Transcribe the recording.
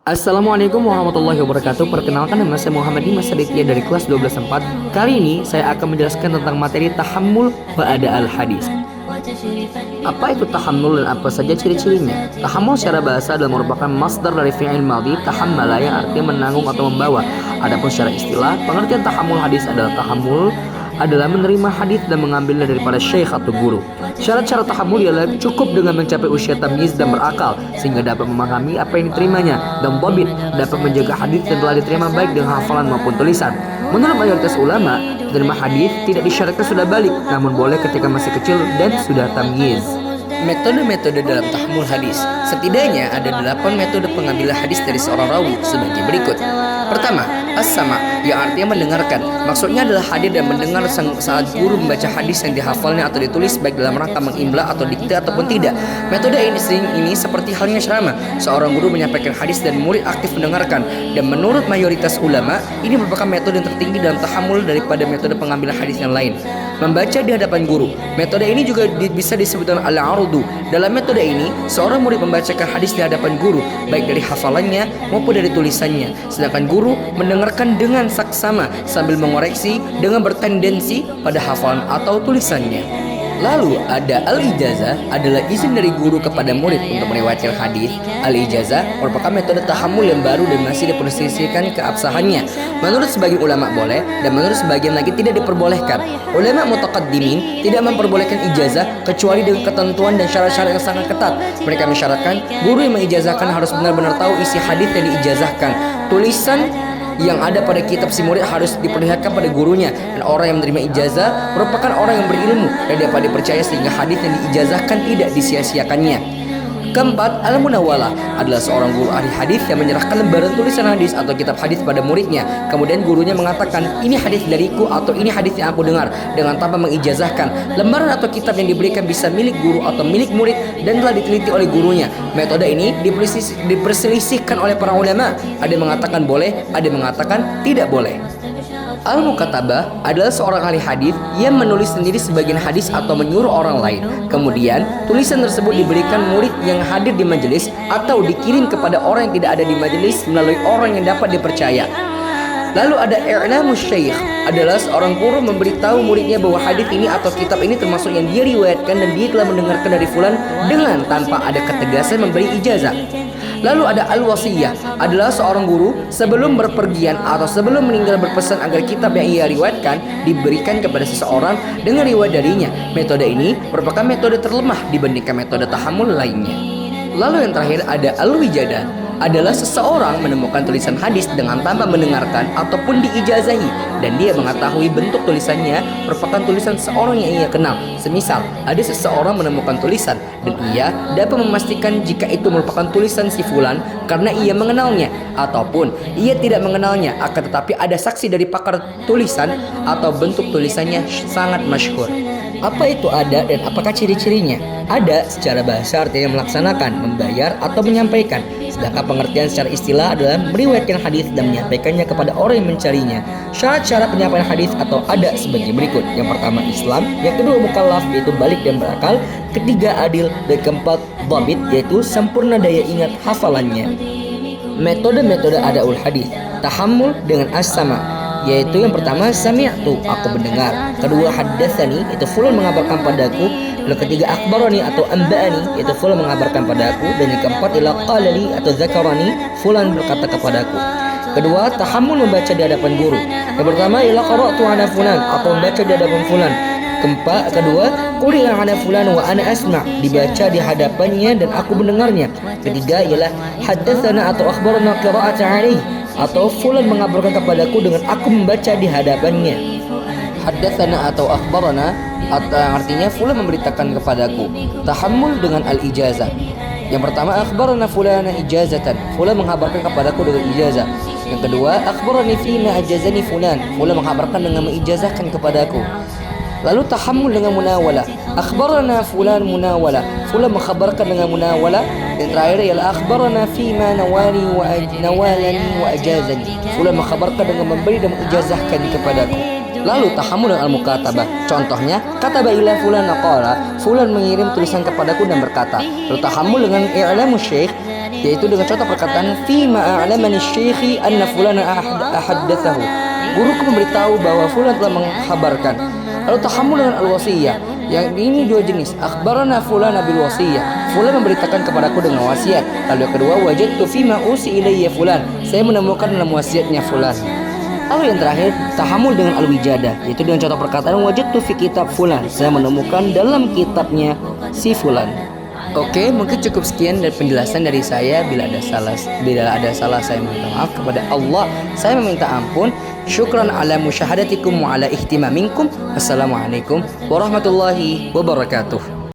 Assalamualaikum warahmatullahi wabarakatuh. Perkenalkan, nama saya Muhammad Dimas Aditya dari kelas 12/4. Kali ini saya akan menjelaskan tentang materi tahammul ba'da al-hadis. Apa itu tahammul dan apa saja ciri-cirinya? Tahammul secara bahasa adalah merupakan masdar dari fi'il madhi tahammala yang artinya menanggung atau membawa. Adapun secara istilah, pengertian tahammul hadis adalah menerima hadis dan mengambilnya daripada syekh atau guru. Syarat-syarat tahammul ialah cukup dengan mencapai usia tamyiz dan berakal sehingga dapat memahami apa yang diterimanya, dan dhabit dapat menjaga hadis yang telah diterima baik dengan hafalan maupun tulisan. Menurut mayoritas ulama, menerima hadis tidak disyaratkan sudah balik, namun boleh ketika masih kecil dan sudah tamyiz. Metode-metode dalam tahammul hadis. Setidaknya ada 8 metode pengambilan hadis dari seorang rawi sebagai berikut. Pertama, as-sama', yang artinya mendengarkan. Maksudnya adalah hadir dan mendengar saat guru membaca hadis yang dihafalnya atau ditulis, baik dalam rangka mengimla atau dikte ataupun tidak. Metode ini seperti halnya ceramah. Seorang guru menyampaikan hadis dan murid aktif mendengarkan. Dan menurut mayoritas ulama, ini merupakan metode yang tertinggi dalam tahammul daripada metode pengambilan hadis yang lain. Membaca di hadapan guru. Metode ini juga bisa disebut dengan al-'ardu. Dalam metode ini, seorang murid membacakan hadis di hadapan guru, baik dari hafalannya maupun dari tulisannya. Sedangkan guru mendengarkan dengan saksama sambil mengoreksi dengan bertendensi pada hafalan atau tulisannya. Lalu ada al-ijazah, adalah izin dari guru kepada murid untuk meriwayatkan hadis. Al-ijazah merupakan metode tahammul yang baru dan masih diperselisihkan keabsahannya. Menurut sebagian ulama boleh, dan menurut sebagian lagi tidak diperbolehkan. Ulama mutaqaddimin tidak memperbolehkan ijazah kecuali dengan ketentuan dan syarat-syarat yang sangat ketat. Mereka mensyaratkan guru yang mengijazahkan harus benar-benar tahu isi hadis yang diijazahkan. Tulisan yang ada pada kitab si murid harus diperlihatkan pada gurunya, dan orang yang menerima ijazah merupakan orang yang berilmu dan dapat dipercaya sehingga hadis yang diijazahkan tidak disia-siakannya. Keempat, al-munawwalah, adalah seorang guru ahli hadis yang menyerahkan lembaran tulisan hadis atau kitab hadis pada muridnya. Kemudian gurunya mengatakan, ini hadis dariku atau ini hadis yang aku dengar, dengan tanpa mengijazahkan. Lembaran atau kitab yang diberikan bisa milik guru atau milik murid dan telah diteliti oleh gurunya. Metode ini diperselisihkan oleh para ulama. Ada yang mengatakan boleh, ada yang mengatakan tidak boleh. Al-Mukatabah adalah seorang ahli hadis yang menulis sendiri sebagian hadis atau menyuruh orang lain. Kemudian, tulisan tersebut diberikan murid yang hadir di majelis atau dikirim kepada orang yang tidak ada di majelis melalui orang yang dapat dipercaya. Lalu ada i'lamus syekh, adalah seorang guru memberitahu muridnya bahwa hadis ini atau kitab ini termasuk yang dia riwayatkan dan dia telah mendengarkan dari fulan dengan tanpa ada ketegasan memberi ijazah. Lalu ada al-wasiyah, adalah seorang guru sebelum berpergian atau sebelum meninggal berpesan agar kitab yang ia riwayatkan diberikan kepada seseorang dengan riwayat darinya. Metode ini merupakan metode terlemah dibandingkan metode tahammul lainnya. Lalu yang terakhir ada al-wijadah, adalah seseorang menemukan tulisan hadis dengan tanpa mendengarkan ataupun diijazahi, dan dia mengetahui bentuk tulisannya merupakan tulisan seorang yang ia kenal. Semisal ada seseorang menemukan tulisan dan ia dapat memastikan jika itu merupakan tulisan si fulan karena ia mengenalnya, ataupun ia tidak mengenalnya akan tetapi ada saksi dari pakar tulisan atau bentuk tulisannya sangat masyhur. Apa itu ada dan apakah ciri-cirinya? Ada secara bahasa artinya melaksanakan, membayar atau menyampaikan. Sedangkan pengertian secara istilah adalah meriwayatkan hadis dan menyampaikannya kepada orang yang mencarinya. Syarat-syarat penyampaian hadis atau ada sebagai berikut. Yang pertama Islam, yang kedua mukallaf yaitu balik dan berakal, ketiga adil, dan keempat dhabit yaitu sempurna daya ingat hafalannya. Metode-metode adaul hadis. Tahammul dengan as-sama', yaitu yang pertama sami'tu, aku mendengar. Kedua haddatsani, itu fulan mengabarkan padaku. Lalu ketiga akhbarani atau amba'ani, yaitu fulan mengabarkan padaku. Dan yang keempat ila qalali atau zakarani, fulan berkata kepadaku. Kedua, tahammul membaca di hadapan guru. Yang pertama ila qara'tu ala fulan, aku membaca di hadapan fulan. Kedua, quri'a ala fulan wa ana asma', dibaca di hadapannya dan aku mendengarnya. Ketiga ialah haddatsana atau akhbarana qira'atan alaihi, atau fulan mengabarkan kepadaku dengan aku membaca di hadapannya. Haddatsana atau akhbarana artinya fulan memberitakan kepadaku. Tahammul dengan al-ijazah. Yang pertama akhbarana fulana ijazatan, fulan mengabarkan kepadaku dengan ijazah. Yang kedua akhbarani fima ajazani fulan, fulan mengabarkan dengan mengijazahkan kepadaku. Lalu tahammul dengan munawala, akhbarana fulan munawala, fulan mengkhabarkan dengan munawala. Yang terakhir ialah akhbarana fima nawalani wa ajazani, fulan mengkhabarkan dengan memberi dan mengijazahkan kepadaku. Lalu tahammul dengan al-mukatabah, contohnya kataba ila fulan qala, fulan mengirim tulisan kepadaku dan berkata. Lalu tahammul dengan i'lamus syekh, yaitu dengan contoh perkataan fima a'lamani syekhi anna fulana ahaddatsahu. Guruku memberitahu bahwa fulan telah menghabarkan. Lalu tahammul dengan al-wasiyah, yang ini dua jenis. Akhbarana fulana bil wasiyah, fulan memberitakan kepadaku dengan wasiat. Lalu yang kedua, wajadtu fima usi ilayya fulan, saya menemukan dalam wasiatnya fulan. Lalu yang terakhir, tahammul dengan al-wijadah, yaitu dengan contoh perkataan wajadtu fi kitab fulan, saya menemukan dalam kitabnya si fulan. Oke, mungkin cukup sekian dari penjelasan dari saya. Bila ada salah saya minta maaf kepada Allah. Saya meminta ampun. Syukran ala musyahadatikum wa ala ihtimaminkum. Assalamualaikum warahmatullahi wabarakatuh.